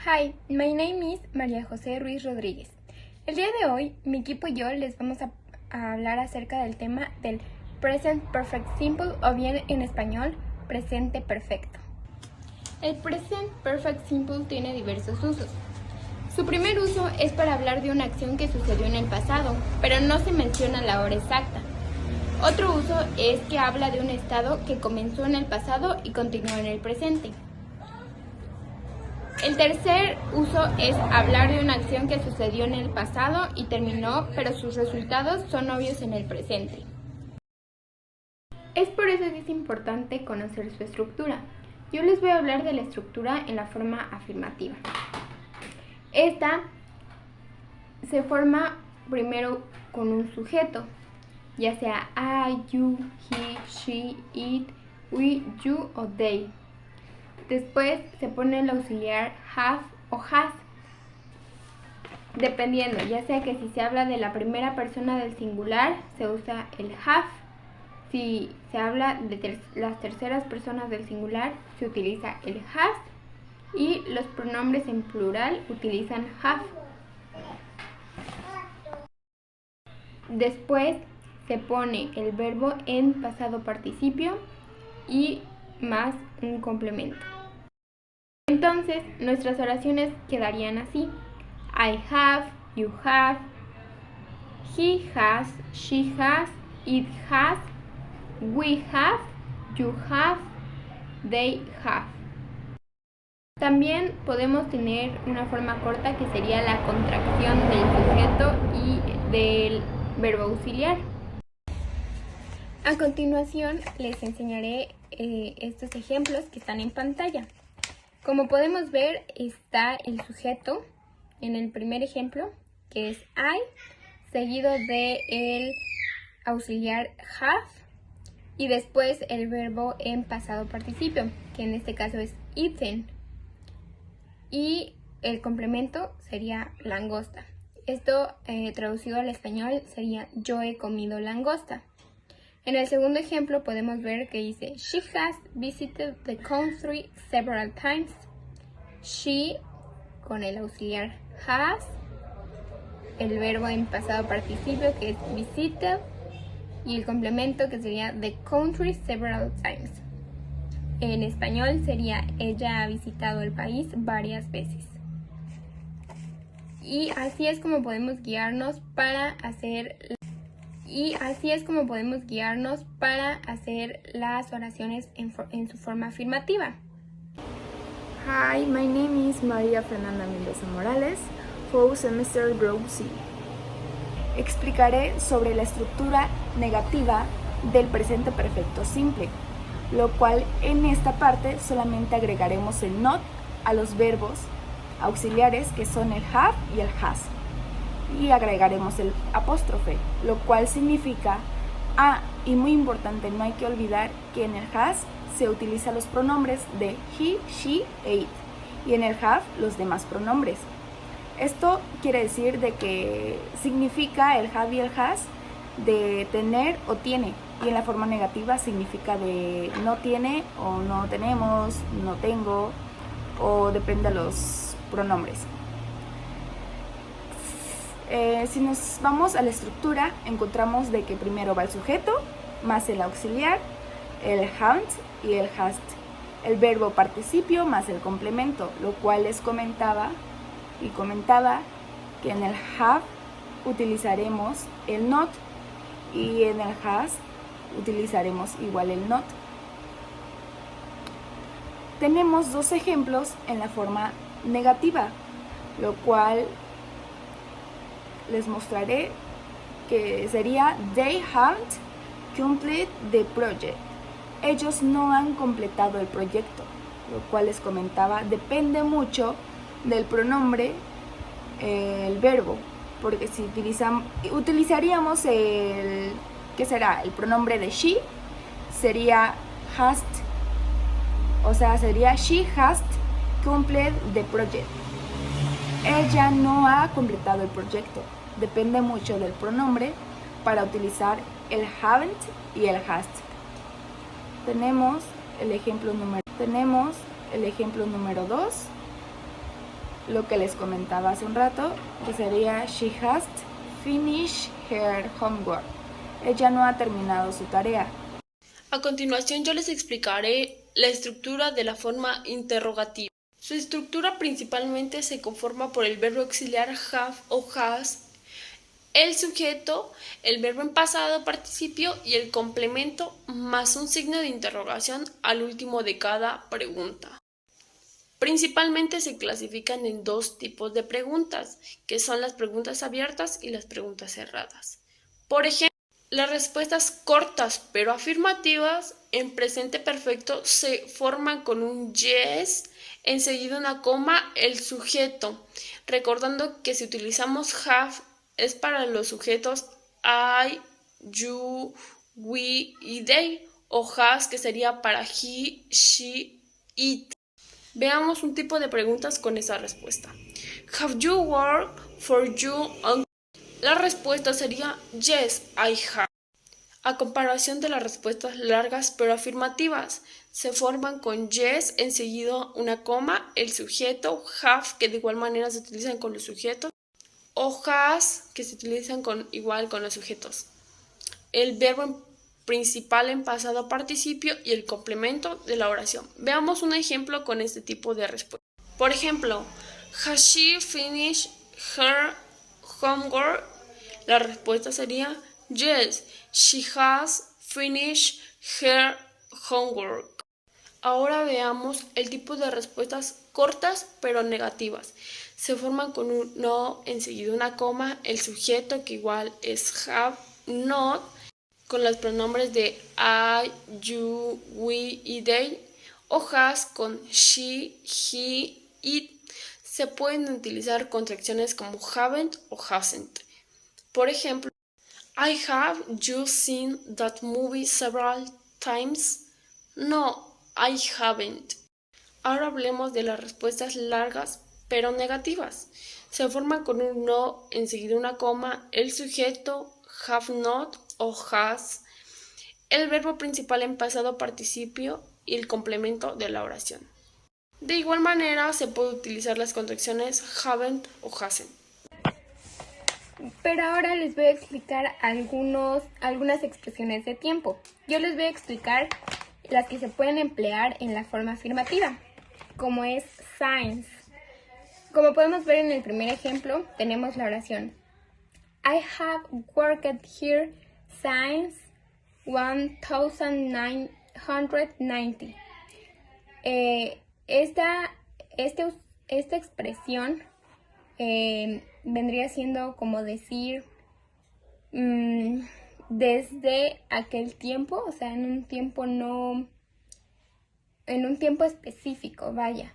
Hi, my name is María José Ruiz Rodríguez. El día de hoy, mi equipo y yo les vamos a hablar acerca del tema del Present Perfect Simple o bien en español, presente perfecto. El Present Perfect Simple tiene diversos usos. Su primer uso es para hablar de una acción que sucedió en el pasado, pero no se menciona la hora exacta. Otro uso es que habla de un estado que comenzó en el pasado y continúa en el presente. El tercer uso es hablar de una acción que sucedió en el pasado y terminó, pero sus resultados son obvios en el presente. Es por eso que es importante conocer su estructura. Yo les voy a hablar de la estructura en la forma afirmativa. Esta se forma primero con un sujeto, ya sea I, you, he, she, it, we, you o they. Después se pone el auxiliar have o has, dependiendo, ya sea que si se habla de la primera persona del singular, se usa el have. Si se habla de las terceras personas del singular, se utiliza el has. Y los pronombres en plural utilizan have. Después se pone el verbo en pasado participio y más un complemento. Entonces, nuestras oraciones quedarían así: I have, you have, he has, she has, it has, we have, you have, they have. También podemos tener una forma corta que sería la contracción del sujeto y del verbo auxiliar. A continuación, les enseñaré estos ejemplos que están en pantalla. Como podemos ver, está el sujeto en el primer ejemplo, que es I, seguido de el auxiliar have y después el verbo en pasado participio, que en este caso es eaten, y el complemento sería langosta. Esto traducido al español sería yo he comido langosta. En el segundo ejemplo podemos ver que dice she has visited the country several times. She con el auxiliar has, el verbo en pasado participio que es visited y el complemento que sería the country several times. En español sería ella ha visitado el país varias veces. Y así es como podemos guiarnos para hacer las oraciones en su forma afirmativa. Hi, my name is María Fernanda Mendoza Morales, Fall Semester Group C. Explicaré sobre la estructura negativa del presente perfecto simple, lo cual en esta parte solamente agregaremos el not a los verbos auxiliares que son el have y el has, y agregaremos el apóstrofe, lo cual significa y muy importante, no hay que olvidar que en el has se utilizan los pronombres de he, she e it, y en el have los demás pronombres. Esto quiere decir de que significa el have y el has de tener o tiene, y en la forma negativa significa de no tiene o no tenemos, no tengo, o depende de los pronombres. Si nos vamos a la estructura, encontramos de que primero va el sujeto, más el auxiliar, el haven't y el hast, el verbo participio más el complemento, lo cual les comentaba que en el have utilizaremos el not y en el has utilizaremos igual el not. Tenemos dos ejemplos en la forma negativa, lo cual les mostraré que sería they haven't completed the project. Ellos no han completado el proyecto, lo cual les comentaba, depende mucho del pronombre, el verbo, porque si utilizaríamos el, ¿qué será? El pronombre de she, sería hast, o sea, sería she has completed the project. Ella no ha completado el proyecto. Depende mucho del pronombre para utilizar el haven't y el hast. Tenemos el ejemplo número 2, lo que les comentaba hace un rato, que sería she hasn't finished her homework. Ella no ha terminado su tarea. A continuación yo les explicaré la estructura de la forma interrogativa. Su estructura principalmente se conforma por el verbo auxiliar have o has, el sujeto, el verbo en pasado participio y el complemento más un signo de interrogación al último de cada pregunta. Principalmente se clasifican en dos tipos de preguntas, que son las preguntas abiertas y las preguntas cerradas. Por ejemplo, las respuestas cortas pero afirmativas en presente perfecto se forman con un yes, enseguida una coma, el sujeto, recordando que si utilizamos have es para los sujetos I, you, we y they, o has que sería para he, she, it. Veamos un tipo de preguntas con esa respuesta. Have you worked for your uncle? La respuesta sería yes, I have. A comparación de las respuestas largas pero afirmativas, se forman con yes, enseguida una coma, el sujeto, have, que de igual manera se utilizan con los sujetos, o has, que se utilizan igual con los sujetos. El verbo principal en pasado participio y el complemento de la oración. Veamos un ejemplo con este tipo de respuesta. Por ejemplo, has she finished her homework? La respuesta sería yes, she has finished her homework. Ahora veamos el tipo de respuestas cortas pero negativas. Se forman con un no, enseguida una coma, el sujeto que igual es have, not, con los pronombres de I, you, we y they, o has con she, he, it. Se pueden utilizar contracciones como haven't o hasn't. Por ejemplo, I have you seen that movie several times? No, I haven't. Ahora hablemos de las respuestas largas pero negativas. Se forman con un no, enseguida una coma, el sujeto, have not o has, el verbo principal en pasado participio y el complemento de la oración. De igual manera se puede utilizar las contracciones haven't o hasn't. Pero ahora les voy a explicar algunas expresiones de tiempo. Yo les voy a explicar las que se pueden emplear en la forma afirmativa, como es since. Como podemos ver en el primer ejemplo, tenemos la oración I have worked here since 1990. Esta expresión vendría siendo como decir desde aquel tiempo, o sea, en un tiempo específico, vaya.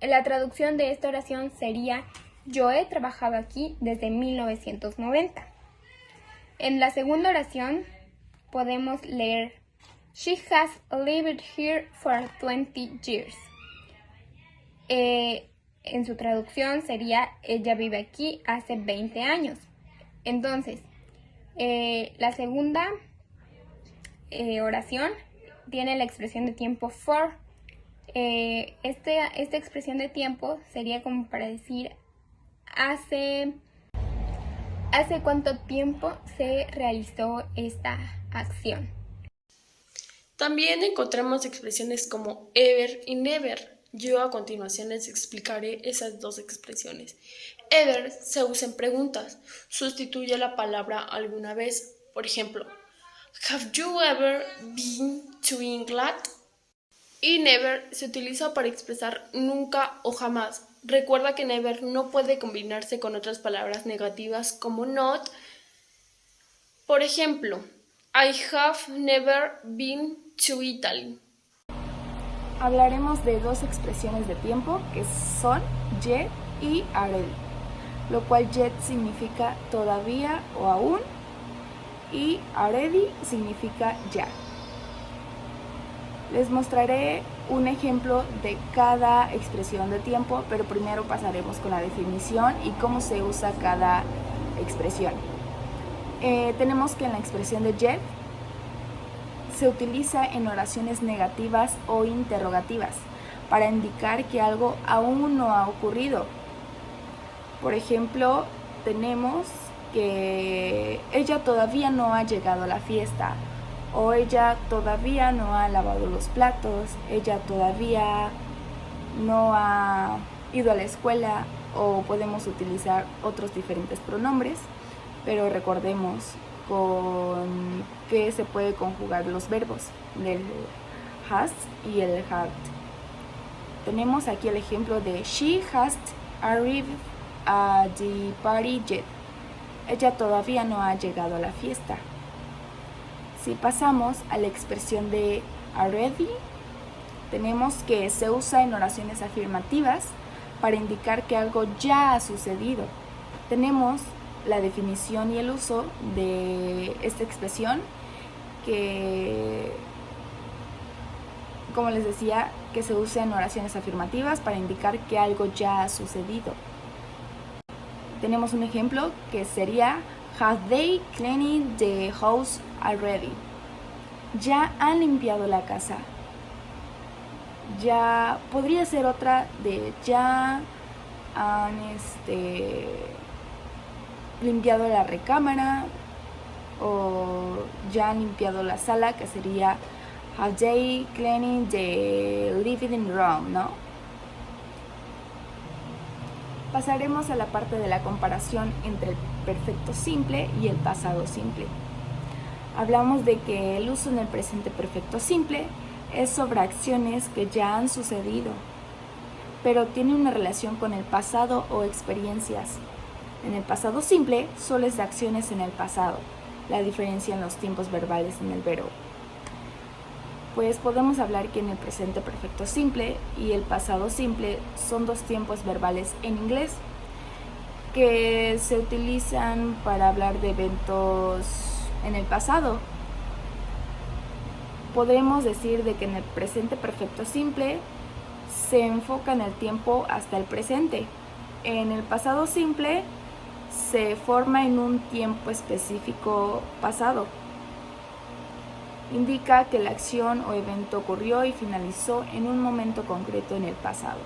La traducción de esta oración sería yo he trabajado aquí desde 1990. En la segunda oración podemos leer she has lived here for 20 years. En su traducción sería ella vive aquí hace 20 años. Entonces, la segunda oración tiene la expresión de tiempo for. Esta expresión de tiempo sería como para decir hace cuánto tiempo se realizó esta acción. También encontramos expresiones como ever y never. Yo a continuación les explicaré esas dos expresiones. Ever se usa en preguntas, sustituye la palabra alguna vez. Por ejemplo, have you ever been to England? Y never se utiliza para expresar nunca o jamás. Recuerda que never no puede combinarse con otras palabras negativas como not. Por ejemplo, I have never been to Italy. Hablaremos de dos expresiones de tiempo que son yet y already, lo cual yet significa todavía o aún y already significa ya. Les mostraré un ejemplo de cada expresión de tiempo, pero primero pasaremos con la definición y cómo se usa cada expresión. Tenemos que en la expresión de yet se utiliza en oraciones negativas o interrogativas. para indicar que algo aún no ha ocurrido. Por ejemplo, tenemos que ella todavía no ha llegado a la fiesta, o ella todavía no ha lavado los platos, ella todavía no ha ido a la escuela, o podemos utilizar otros diferentes pronombres, pero recordemos con que se puede conjugar los verbos del has y el had. Tenemos aquí el ejemplo de she hasn't arrived at the party yet. Ella todavía no ha llegado a la fiesta. Si pasamos a la expresión de already, tenemos que se usa en oraciones afirmativas para indicar que algo ya ha sucedido. Tenemos la definición y el uso de esta expresión que, como les decía, que se usa en oraciones afirmativas para indicar que algo ya ha sucedido. Tenemos un ejemplo que sería have they cleaned the house already? Ya han limpiado la casa. Ya podría ser otra de ya han limpiado la recámara, o ya han limpiado la sala, que sería have they cleaned the living room, ¿no? Pasaremos a la parte de la comparación entre el perfecto simple y el pasado simple. Hablamos de que el uso en el presente perfecto simple es sobre acciones que ya han sucedido, pero tiene una relación con el pasado o experiencias. En el pasado simple solo es de acciones en el pasado, la diferencia en los tiempos verbales en el verbo. Pues podemos hablar que en el presente perfecto simple y el pasado simple son dos tiempos verbales en inglés que se utilizan para hablar de eventos en el pasado. Podemos decir de que en el presente perfecto simple se enfoca en el tiempo hasta el presente. En el pasado simple se forma en un tiempo específico pasado. Indica que la acción o evento ocurrió y finalizó en un momento concreto en el pasado.